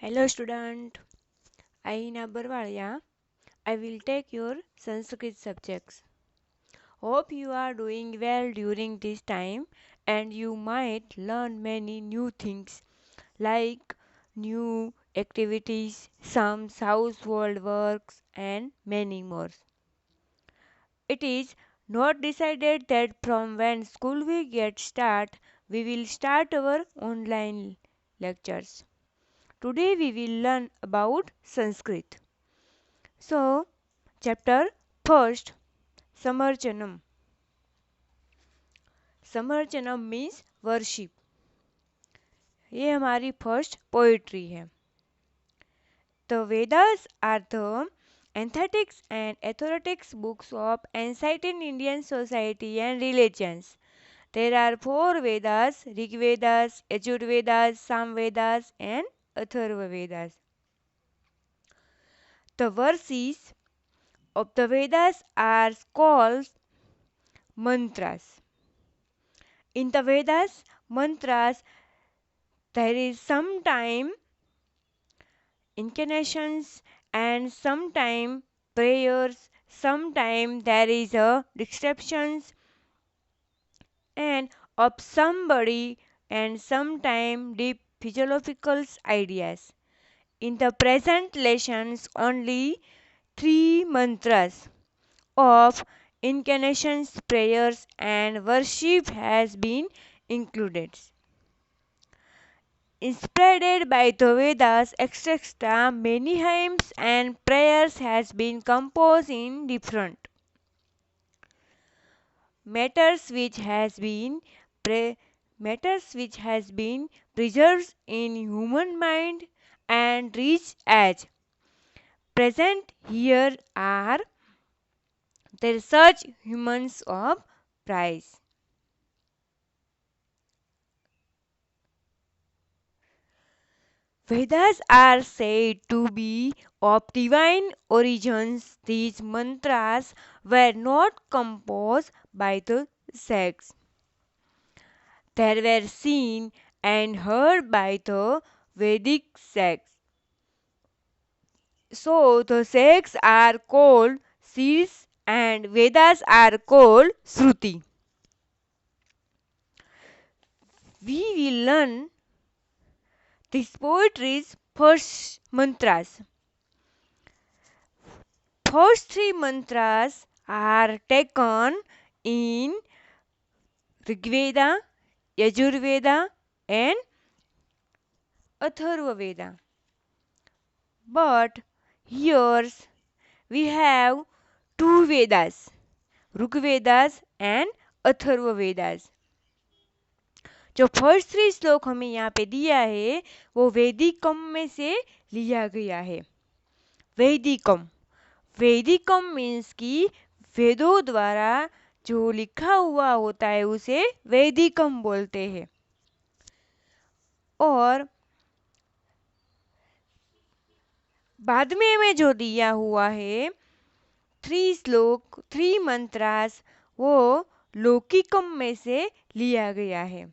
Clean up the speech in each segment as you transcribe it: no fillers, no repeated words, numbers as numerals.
Hello student, I Hina Barwalia. I will take your Sanskrit subjects. Hope you are doing well during this time and you might learn many new things like new activities, some household works and many more. It is not decided that from when school we get start, we will start our online lectures. Today we will learn about Sanskrit. So, chapter first, Samarchanam. Samarchanam means worship. ये हमारी first poetry है. The Vedas are the aesthetics and authoritative books of ancient Indian society and religions. There are four Vedas: Rig Vedas, Yajur Vedas, Sam Vedas, and Atharva Vedas. The verses of the Vedas are called mantras. In the Vedas, mantras, there is sometime incantations and sometime prayers, sometime there is a descriptions and of somebody and sometime deep philosophical ideas. In the present lessons, only three mantras of incantations, prayers, and worship has been included. Inspired by the Vedas, etc., many hymns and prayers has been composed in different matters pre- matters which has been preserved in human mind and reach as present here are the such humans of price. Vedas are said to be of divine origins. These mantras were not composed by the sages. They were seen and heard by the Vedic sages. So the sages are called Sirs and Vedas are called Shruti. We will learn this poetry's first mantras. First three mantras are taken in Rigveda, Yajurveda, and Atharva Veda. But here we have two Vedas, Rigvedas and Atharva Vedas. जो first three श्लोक हमें यहाँ पे दिया है वो वैदिकम में से लिया गया है. वैदिकम वैदिकम मीन्स कि वेदों द्वारा जो लिखा हुआ होता है उसे वैदिकम बोलते हैं. और बाद में जो दिया हुआ है थ्री श्लोक थ्री मंत्रास वो लौकिकम में से लिया गया है.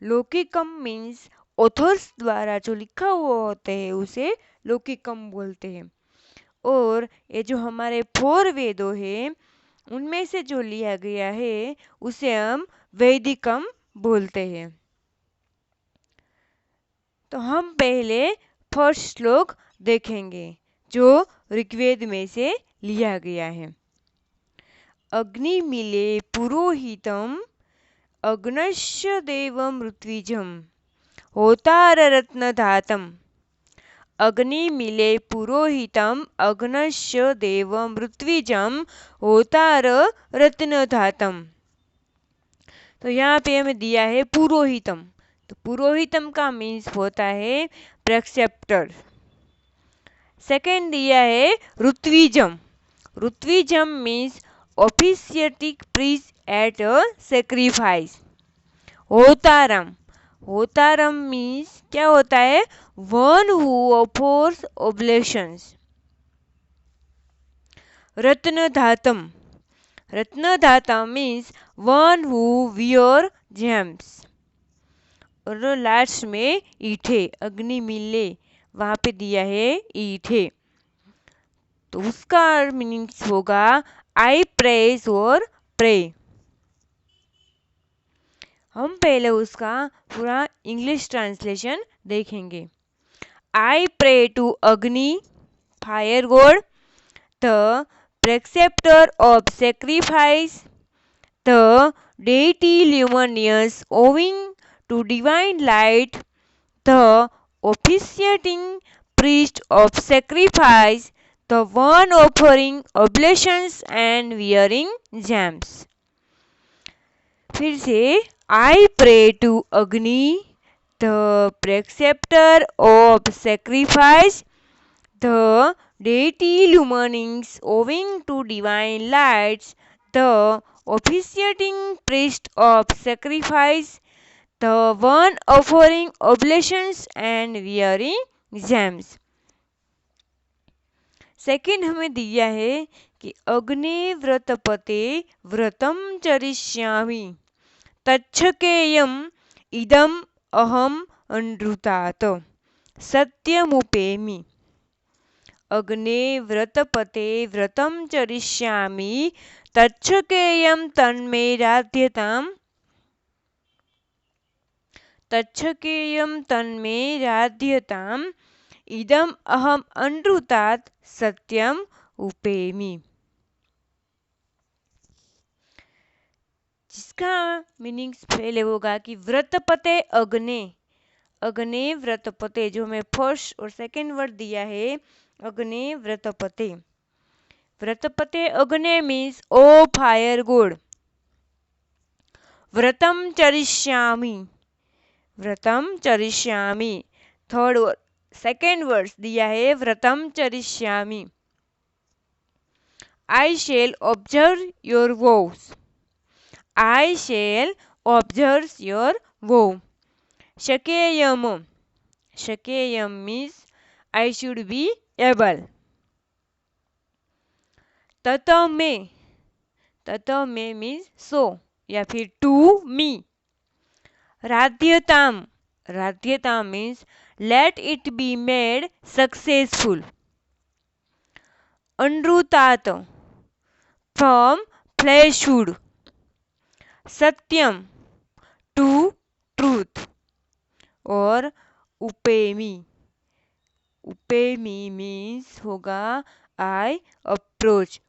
लौकिकम मीन्स ऑथर्स द्वारा जो लिखा हुआ होते हैं उसे लौकिकम बोलते हैं. और ये जो हमारे फोर वेदों हैं उनमें से जो लिया गया है उसे हम वैदिकम बोलते हैं. तो हम पहले फर्स्ट श्लोक देखेंगे जो ऋग्वेद में से लिया गया है. अग्नि मिले पुरोहितम अग्नश्य देवम ऋत्विजम होतार रत्न धातम. अग्नि मिले पुरोहितम अग्नश्य देवम ऋत्विजम होतार रत्न धातम. तो यहाँ पे हमें दिया है पुरोहितम. तो पुरोहितम का मीन्स होता है प्रेसेप्टर. सेकेंड दिया है ऋत्विजम. ऋत्विजम means officiating priest at a sacrifice. होतारम होतारम मीन्स क्या होता है वन हु ऑफर्स ओब्लेशंस. रत्नधातम रत्नधाता means one who wear gems. और लास्ट में ईठे, अग्नि मिले, वहां पे दिया है ईठे, तो उसका मीनिंग्स होगा आई प्रेज और प्रे। हम पहले उसका पूरा इंग्लिश ट्रांसलेशन देखेंगे। I pray to Agni, fire god, the preceptor of sacrifice, the deity luminous owing to divine light, the officiating priest of sacrifice, the one offering oblations and wearing gems। फिर से, I pray to Agni, the preceptor of sacrifice, the deity luminings owing to divine lights, the officiating priest of sacrifice, the one offering oblations and wearing gems। Second हमें दिया है कि अग्नि व्रतपते व्रतम चरिष्यामि तच्छकेयम इदम अहम अनृतात सत्यमुपेमि। अग्ने व्रतपते व्रतम चरिष्यामि तच्छकेयम तन्मे राध्यताम, तच्छकेयम तन्मे राध्यताम इदम अहम अनृतात सत्यम उपेमि। जिसका मीनिंग्स पहले होगा कि व्रतपते अग्ने, अग्ने व्रतपते, जो हमें फर्स्ट और सेकंड वर्ड दिया है अग्ने व्रतपते। व्रतपते अग्ने मीन्स ओ फायर गॉड, व्रतम चरिष्यामि, व्रतम चरिष्यामि। थर्ड सेकेंड वर्ड्स दिया है व्रतम चरिष्यामि, I shall observe your vows, I shall observe your vow. शकेयम, शकेयम means I should be able. ततमे, ततमे मीन्स सो या फिर टू मी। राध्यताम, राध्यताम means let it be made successful। अनृतात, from fleshhood। सत्यम, to truth। और उपेमी, उपेमी मीन्स होगा आई अप्रोच,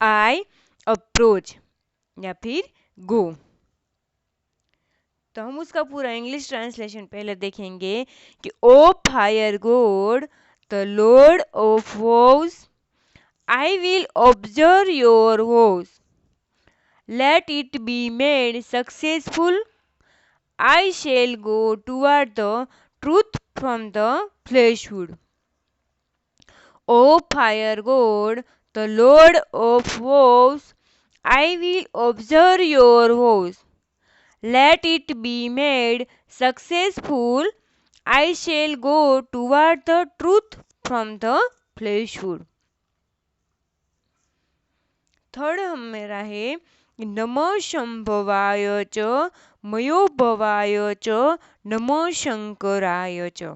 आई अप्रोच या फिर गो। तो हम उसका पूरा इंग्लिश ट्रांसलेशन पहले देखेंगे कि O fire god, the lord of vows, I will observe your vows, let it be made successful, I shall go toward the truth from the fleshhood. O fire god, the lord of vows, I will observe your vows, let it be made successful, I shall go toward the truth from the fleshhood। Third हमेरा है नमः शंभवाय च मयोभवाय च नमः शंकराय च,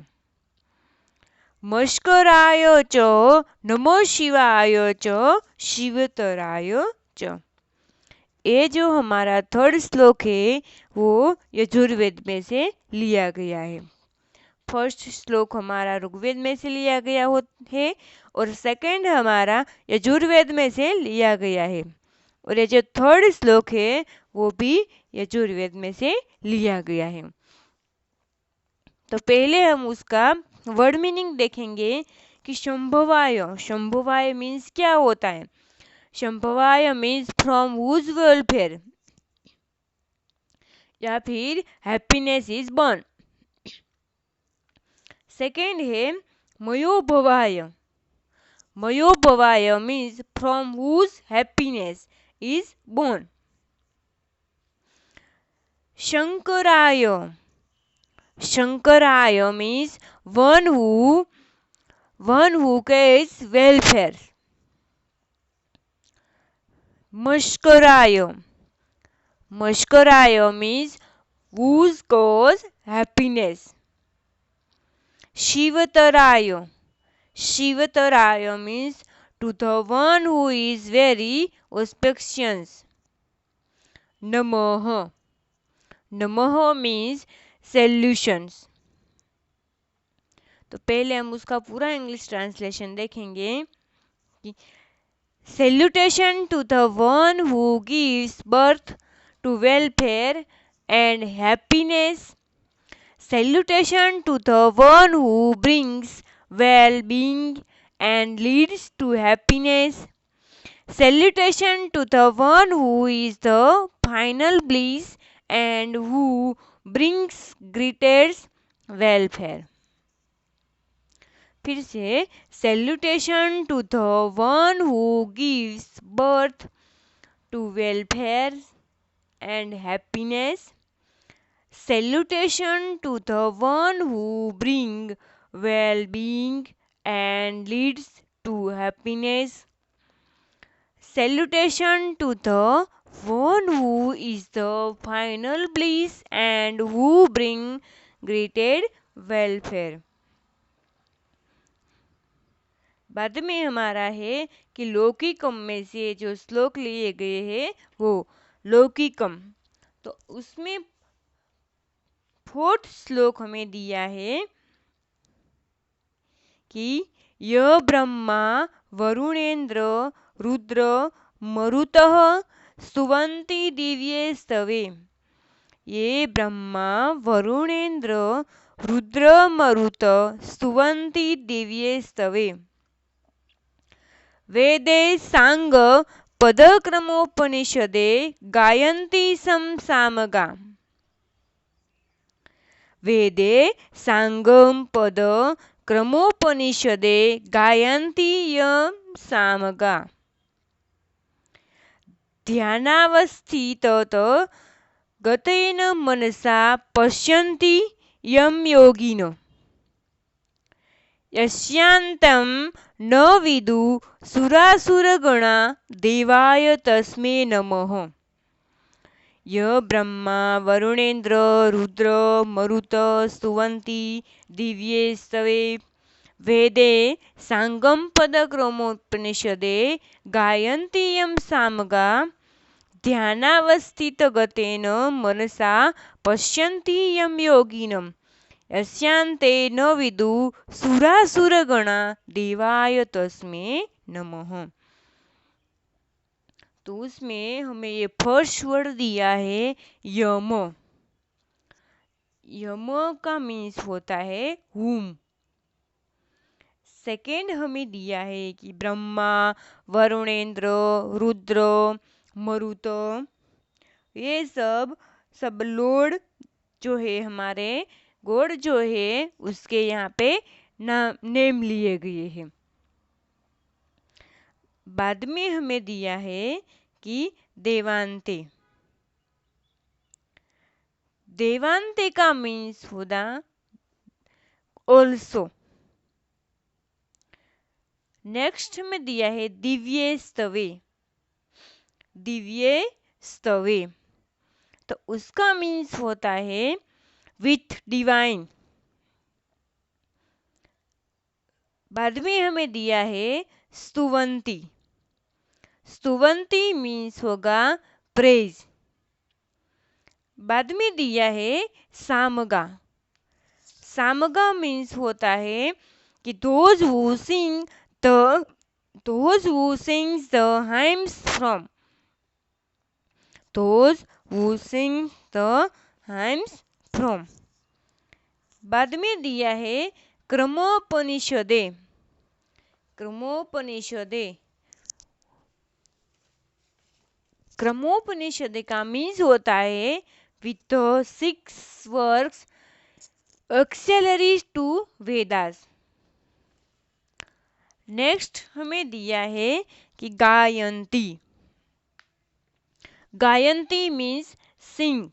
मस्कराय च नमः शिवाय च शिवतराय च। ये जो हमारा थर्ड श्लोक है वो यजुर्वेद में से लिया गया है। फर्स्ट श्लोक हमारा ऋग्वेद में से लिया गया है और सेकंड हमारा यजुर्वेद में से लिया गया है, और ये जो थर्ड श्लोक है वो भी यजुर्वेद में से लिया गया है। तो पहले हम उसका वर्ड मीनिंग देखेंगे कि शंभवाय, शंभवाय मीन्स क्या होता है। शंभवाय मीन्स फ्रॉम हुज वेलफेयर या फिर हैप्पीनेस इज बॉर्न। सेकेंड है मयोभवाय, मयोभवाय means from whose happiness is born. शंकराय, शंकराय means one who cares welfare. मस्कराय, मश्कराय मीन्स whose cause happiness. शिवतराय, शिवतराय means to the one who is very auspicious. नमः, नमः means solutions. तो पहले हम उसका पूरा इंग्लिश ट्रांसलेशन देखेंगे. Salutation to the one who gives birth to welfare and happiness. Salutation to the one who brings well-being and leads to happiness. Salutation to the one who is the final bliss and who brings greatest welfare. फिर से salutation to the one who gives birth to welfare and happiness. Salutation to the one who brings well-being and leads to happiness. Salutation to the one who is the final bliss and who brings greater welfare. बाद में हमारा है कि लौकिकम में से जो श्लोक लिए गए हैं वो लौकिकम. तो उसमें 4th श्लोक हमें दिया है कि यह ब्रह्मा वरुणेन्द्र रुद्र मरुतः स्तुवन्ति दिव्ये स्तवे. ये ब्रह्मा वरुणेन्द्र रुद्र मरुत स्तुवन्ति दिव्ये स्तवे. वेदे सांग पदक्रमोपनिषदे गायन्ति सामगा. वेदे सांगम पद क्रमोपनिषदे गायन्ति सामगा. ध्यानावस्थितत गतेन मनसा पश्यन्ति यं योगिनो. यस्यान्तं न विदु सुरासुरगणा देवाय तस्मै नमः. यह ब्रह्मा वरुणेन्द्र रुद्र मरुत स्तुवन्ति दिव्ये स्तवे. वेदे सांगम पदक्रमोपनिषदे गायन्ति यं सामगा. ध्यानावस्थितगतेन मनसा पश्यन्ति यं योगिनम्. यस्यान्ते न विदु सुरासुरगणा देवाय तस्मै नमः. तो उसमें हमें ये फर्स्ट वर्ड दिया है यम. यम का मीन्स होता है हुम. सेकेंड हमें दिया है कि ब्रह्मा वरुणेन्द्र रुद्र मरुत, ये सब लॉर्ड जो है हमारे गॉड जो है उसके यहाँ पे नेम लिए गए हैं. बाद में हमें दिया है कि देवांते. देवांते का मीन्स होता ऑल्सो. नेक्स्ट में दिया है दिव्ये स्तवे. दिव्ये स्तवे तो उसका मीन्स होता है विथ डिवाइन. बाद में हमें दिया है स्तुवंती. स्तुवंती मीन्स होगा प्रेज. बाद में दिया है सामगा. सामगा मीन्स होता है कि those who sing the hymns from. those who sing the hymns from. बाद में दिया है क्रमोपनिषदे. क्रमोपनिषदे. क्रमोपनिषदे का मीन्स होता है with 6 works auxiliaries to Vedas. Next हमें दिया है कि गायंती. गायंती मीन्स सिंग.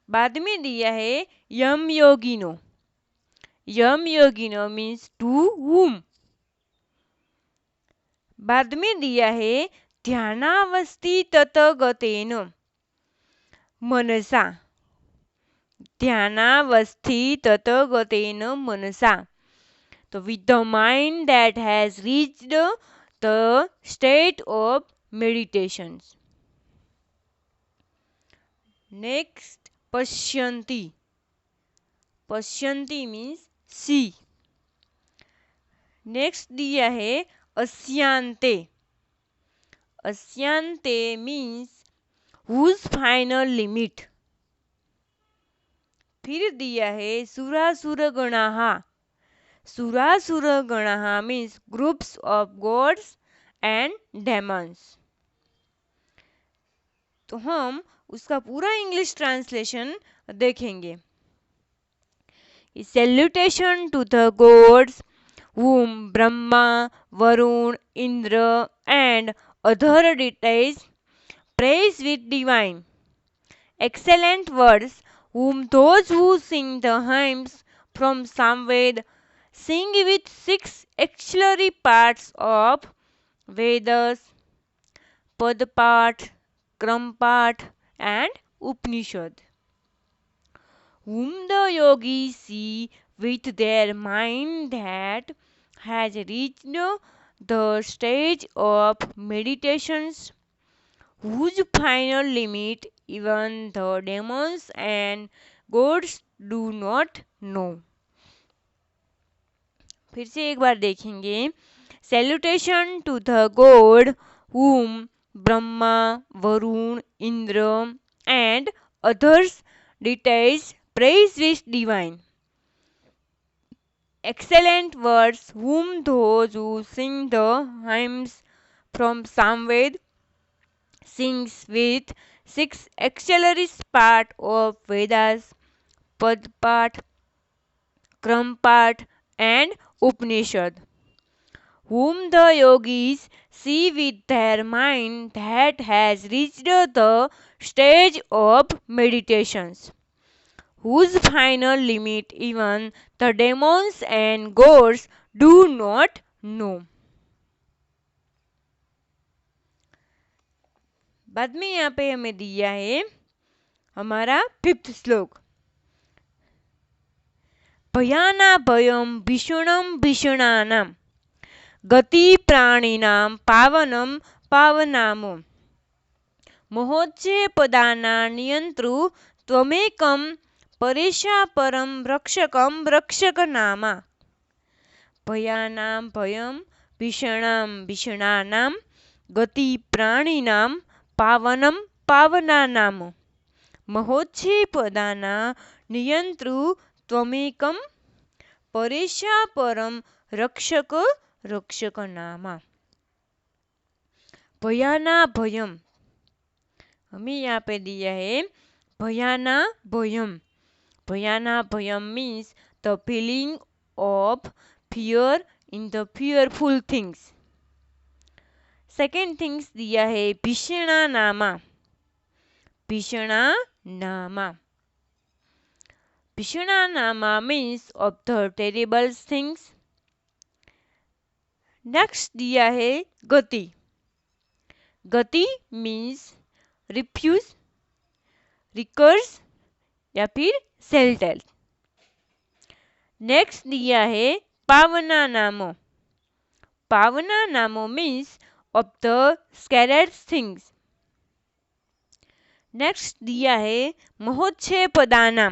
बाद में दिया है यम योगिनो. यम योगिनो मीन्स टू whom. बाद में दिया है ध्यानावस्थि ततगतेन मनसा ध्यानावस्थि ततगतेन मनसा. So with the mind that has reached the state of meditations. Next, Pashyanti. Pashyanti means see. Next दिया है अस्यांते. अस्यांते means whose final limit. फिर दिया है सुरासुर गणाहा. सुरासुर गणाहा means groups of gods and demons. तो हम उसका पूरा इंग्लिश ट्रांसलेशन देखेंगे. Salutation to the gods whom Brahma, Varun, Indra and other deities praise with divine, excellent words, whom those who sing the hymns from Samved sing with 6 auxiliary parts of Vedas, Padpat, Krampat and Upanishad, whom the yogis see with their mind that has reached the stage of meditations, whose final limit even the demons and gods do not know. फिर से एक बार देखेंगे. Salutation to the god whom Brahma, Varun, Indra and others deities praise with divine, excellent words, whom those who sing the hymns from Samved sings with 6 auxiliary parts of Vedas, Padpat, Krampat and Upanishad, whom the yogis see with their mind that has reached the stage of meditations, whose final limit even the demons and gods do not know. बाद में यहाँ पे हमें दिया है हमारा 5th श्लोक. भयाना भयम भीषणम भीषणानां गति प्राणिनां पावनम पावनामो मोहोच्चे पदाना नियंत्रु त्वमेकं परेशा परम रक्षकम रक्षकनामा. भयानां भयम भीषणां भीषणानां गति प्राणिनां पावनम पावनानाम महोच्छे पदाना नियंत्रु त्वमेकं परेशा परम रक्षक रक्षकनामा. भयाना भयम हमें यहाँ पे दिया है भयाना भयम. भयाना भयम means the feeling of fear in the fearful things. Second things दिया है भीषणा नामा. भीषणा नामा. भीषणा नामा means of the terrible things. Next दिया है गति. गति means रिफ्यूज, रिकर्स या फिर सेल्टल. नेक्स्ट दिया है पावना नामो. पावना नामो means of the scared things. Next दिया है महोच्छे पदाना.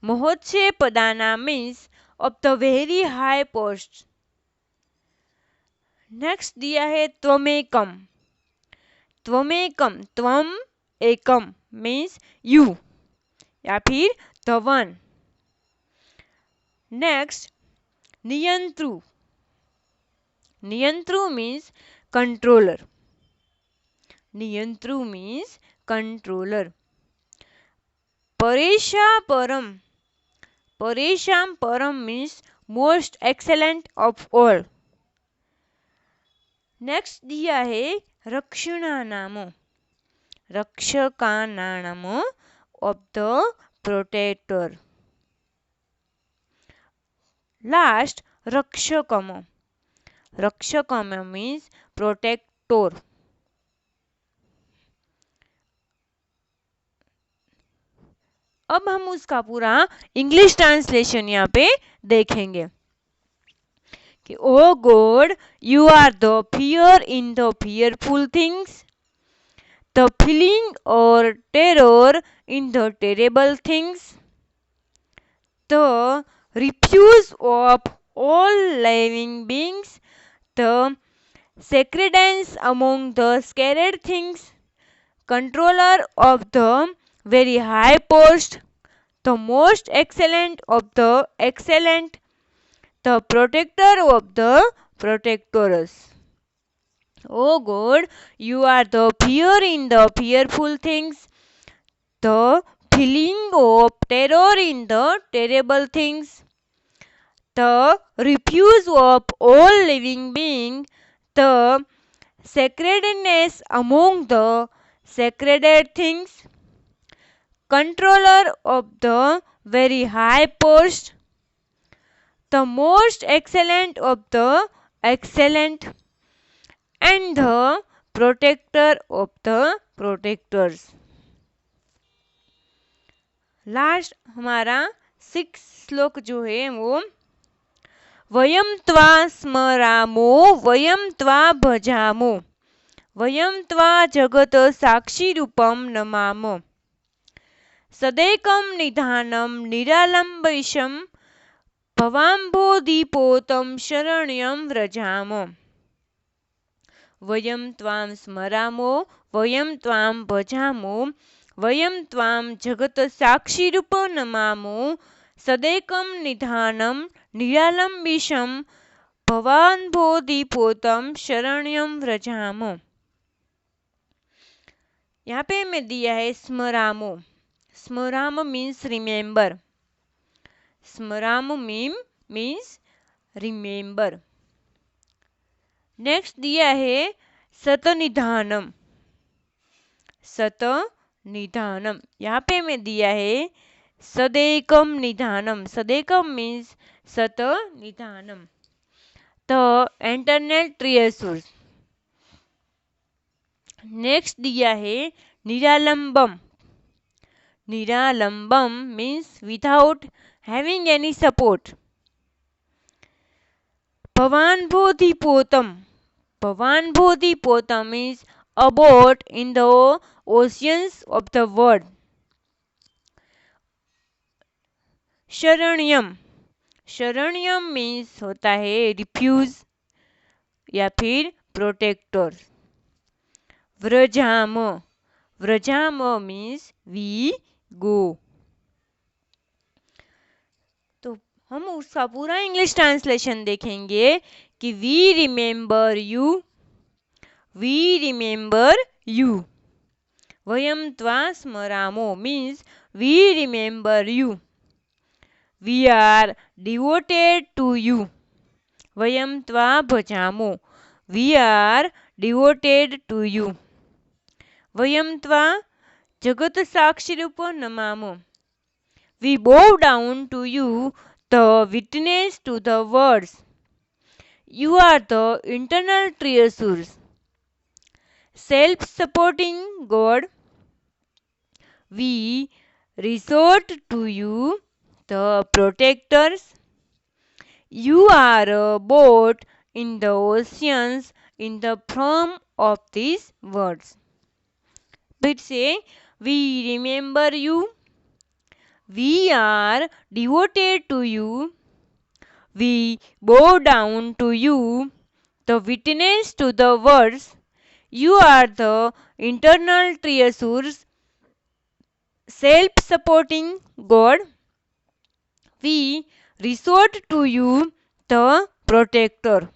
महोच्छे पदाना means of the very high posts. Next दिया है त्वमेकम. त्वमेकम त्वम एकम means you या फिर the one. नेक्स्ट नियंत्रु. नियंत्रु means controller. नियंत्रु means controller. परेशा परम. परेशाम परम means most excellent of all. Next दिया है रक्षणा नामो. रक्षका नामो of the protector. लास्ट रक्षकम. रक्षकम means protector. अब हम उसका पूरा इंग्लिश ट्रांसलेशन यहाँ पे देखेंगे कि O god you are the fear in the fearful things, the feeling और terror in the terrible things, the refuge of all living beings, the sacredness among the sacred things, controller of the very high post, the most excellent of the excellent, the protector of the protectors. O God, you are the fear in the fearful things, the feeling of terror in the terrible things, the refuse of all living beings, the sacredness among the sacred things, controller of the very high post, the most excellent of the excellent, and the protector of the protectors. Last हमारा 6 श्लोक जो है वो वयम त्वा स्मरामो वयम त्वा भजामो वयम त्वा जगत साक्षी रूपम नमामो सदैकम निधानम निरालंबैशम भवाम्भोदीपोतम शरण्यम व्रजामो वयम त्वां स्मरामो वयम त्वां भजामो वयम त्वां जगत साक्षी रूप नमामो सदैकम निधानम निरालंबिशम भवाम्भोदीपोतम शरण्यम व्रजामो। यहाँ पे मैं दिया है स्मरामो। स्मराम मीन्स रिमेंबर। स्मराम मीन्स रिमेंबर। नेक्स्ट दिया है सतनिधानम। सतनिधानम यहाँ पे मैं दिया है सदैकम निधानम। सदैकम मीन्स सतनिधानम। The internal treasure. नेक्स्ट दिया है निरालंबम। निरालंबम means without having any support. भवान्भोधिपोतम। भवान्भोधिपोतम means a boat in the oceans of the world. शरण्यम। शरण्यम मीन्स होता है रिफ्यूज या फिर प्रोटेक्टर। व्रजाम। व्रजाम मीन्स वी गो। तो हम उसका पूरा इंग्लिश ट्रांसलेशन देखेंगे कि we remember you. We remember you. वयम त्वा स्मरामो means we remember you. We are devoted to you. वयम त्वा भजामो we are devoted to you. वयम त्वा जगत साक्षी रूप नमामो we bow down to you, the witness to the words. You are the internal treasures. Self-supporting God, we resort to you, the protectors. You are a boat in the oceans in the form of these words. But say, we remember you. We are devoted to you. We bow down to you, the witness to the words. You are the internal treasures, self-supporting God. We resort to you, the protector.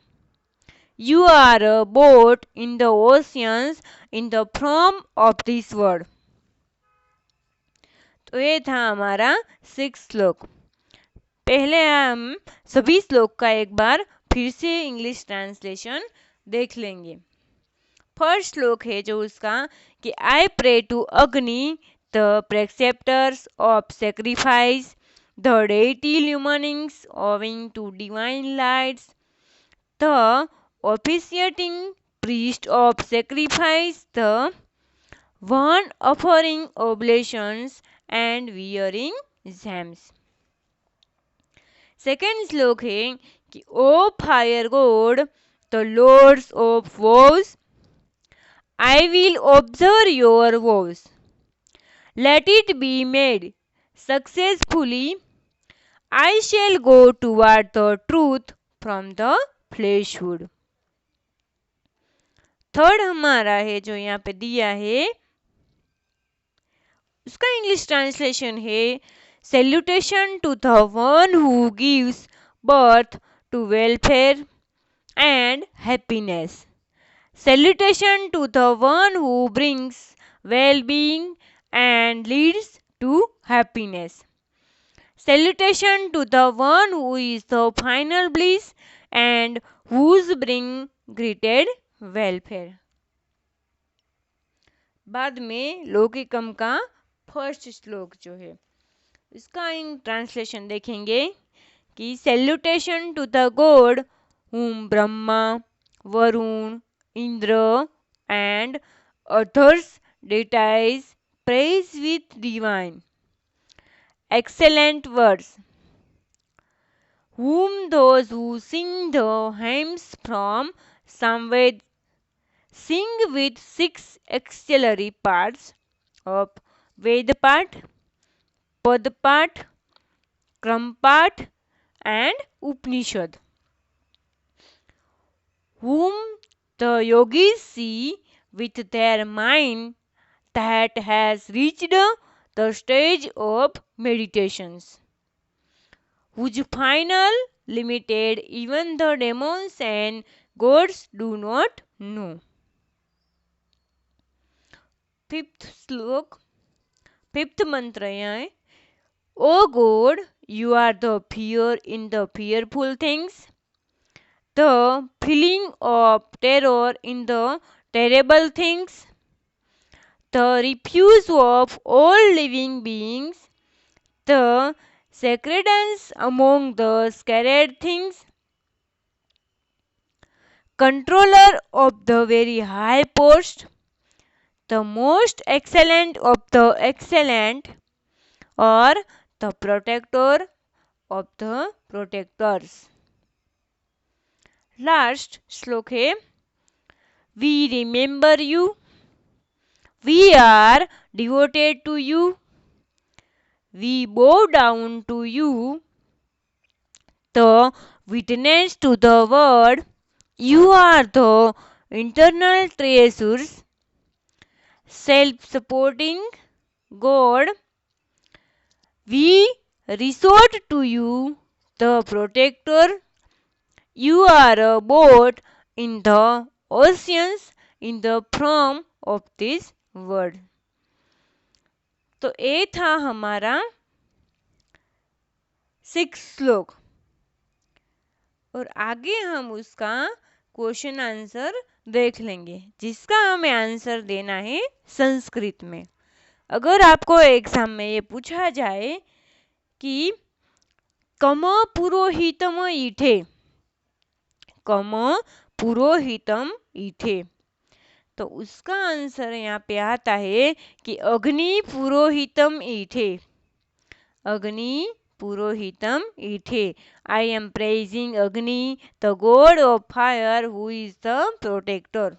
You are a boat in the oceans in the form of this world. तो ये था हमारा 6 श्लोक। पहले हम सभी श्लोक का एक बार फिर से इंग्लिश ट्रांसलेशन देख लेंगे। फर्स्ट श्लोक है जो उसका कि I pray to Agni the preceptors of sacrifice the deity luminings owing to divine lights the officiating priest of sacrifice the one offering oblations and wearing gems. Second श्लोक है कि O fire god the lords of vows I will observe your vows let it be made successfully I shall go toward the truth from the fleshhood. Third हमारा है जो यहाँ पे दिया है उसका इंग्लिश ट्रांसलेशन है salutation to the one who gives birth to welfare and happiness. Salutation to the one who brings well being and leads to happiness. Salutation to the one who is the final bliss and whose bring greeted welfare. बाद में लौकिकम का first श्लोक जो है इसका translation देखेंगे कि salutation to the god whom Brahma Varuna Indra and others deities praise with divine excellent words, whom those who sing the hymns from Samved sing with 6 auxiliary parts of Vedpat, Padpat, Krampat and Upanishad, whom the yogis see with their mind that has reached the stage of meditations, whose final limited even the demons and gods do not know. Fifth मंत्र है O God, you are the fear in the fearful things, the feeling of terror in the terrible things, the refuge of all living beings, the sacredness among the scared things, controller of the very high post, the most excellent of the excellent, or the protector of the protectors. Last श्लोक है We remember you, we are devoted to you, we bow down to you, the witness to the word, you are the internal treasures, self-supporting God, we resort to you, the protector, you are a boat in the oceans in the form of this word. तो ये था हमारा 6 श्लोक और आगे हम उसका question answer देख लेंगे जिसका हमें आंसर देना है संस्कृत में. अगर आपको एग्जाम में ये पूछा जाए कि कम पुरोहितम ईठे, कम पुरोहितम ईठे, तो उसका आंसर यहाँ पे आता है कि अग्नि पुरोहितम ईठे, अग्नि पुरोहितम ईठे. I am praising Agni the god of fire who is the protector.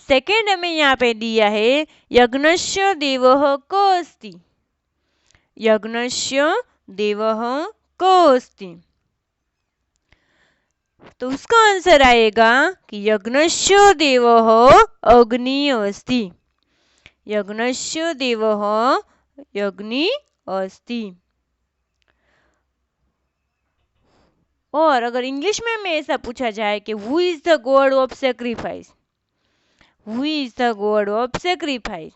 Second हमें यहाँ पे दिया है यज्ञस्य देवः क अस्ति, यज्ञस्य देवः क अस्ति, तो उसका आंसर आएगा कि यज्ञस्य देवः अग्नि अस्ति, यज्ञस्य देवः अग्नि अस्ति. और अगर इंग्लिश में ऐसा पूछा जाए कि who is the god of sacrifice, who is the god of sacrifice,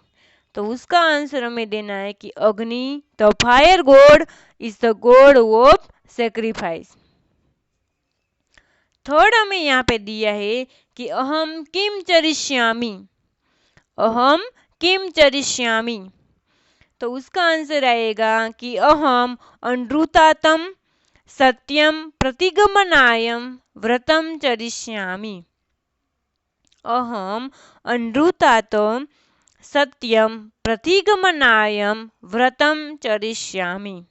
तो उसका आंसर हमें देना है कि अग्नि the fire God is the god of sacrifice. Third हमें यहाँ पे दिया है कि अहम किम चरिष्यामि, अहम किम चरिष्यामि, तो उसका आंसर आएगा कि अहम अनृतातम सत्यम प्रतिगमनायम व्रतम चरिष्यामि, अहम अनृतातम सत्यम प्रतिगमनायम व्रतम चरिष्यामि।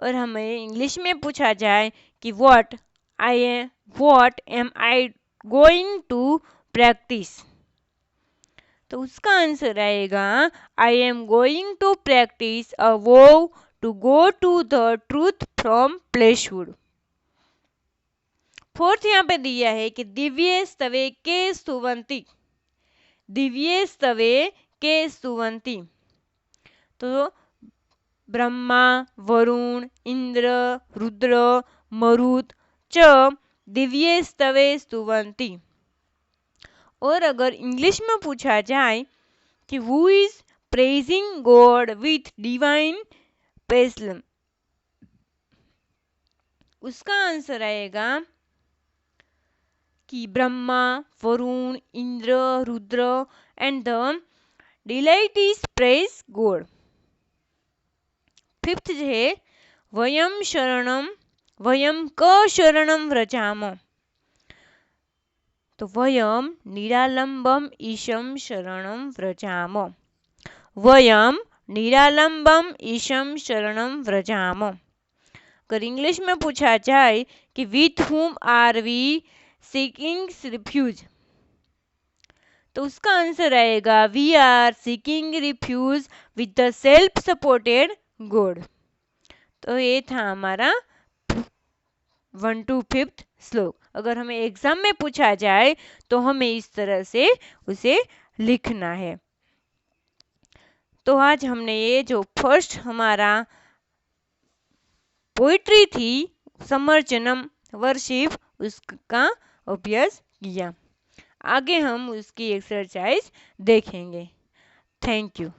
और हमें इंग्लिश में पूछा जाए कि what am I going to practise, तो उसका आंसर आएगा I am going to practise a vow to go to the truth from fleshhood. Fourth यहाँ पे दिया है कि दिव्ये स्तवे के स्तुवंती, दिव्ये स्तवे के स्तुवंती, तो ब्रह्मा, वरुण, इंद्र, रुद्र, मरुत च दिव्ये स्तवे स्तुवंती। और अगर इंग्लिश में पूछा जाए कि who is praising god with divine psalms, उसका आंसर आएगा कि Brahma, Varuna, Indra, Rudra and the delight is praise god. Fifth है वयम शरणम वयम क शरणम व्रजाम, तो वयम निरालंबम ईशम शरणम व्रजाम, वयम निरालंबम ईशम शरणम व्रजाम। अगर इंग्लिश में पूछा जाए कि with whom are we seeking refuse, तो उसका आंसर आएगा we are seeking refuge with the self supported god. तो ये था हमारा 1 to 5th श्लोक। अगर हमें एग्जाम में पूछा जाए तो हमें इस तरह से उसे लिखना है। तो आज हमने ये जो फर्स्ट हमारा पोइट्री थी समर्चनम वर्शिप, उसका अभ्यास किया। आगे हम उसकी एक्सरसाइज देखेंगे। Thank you.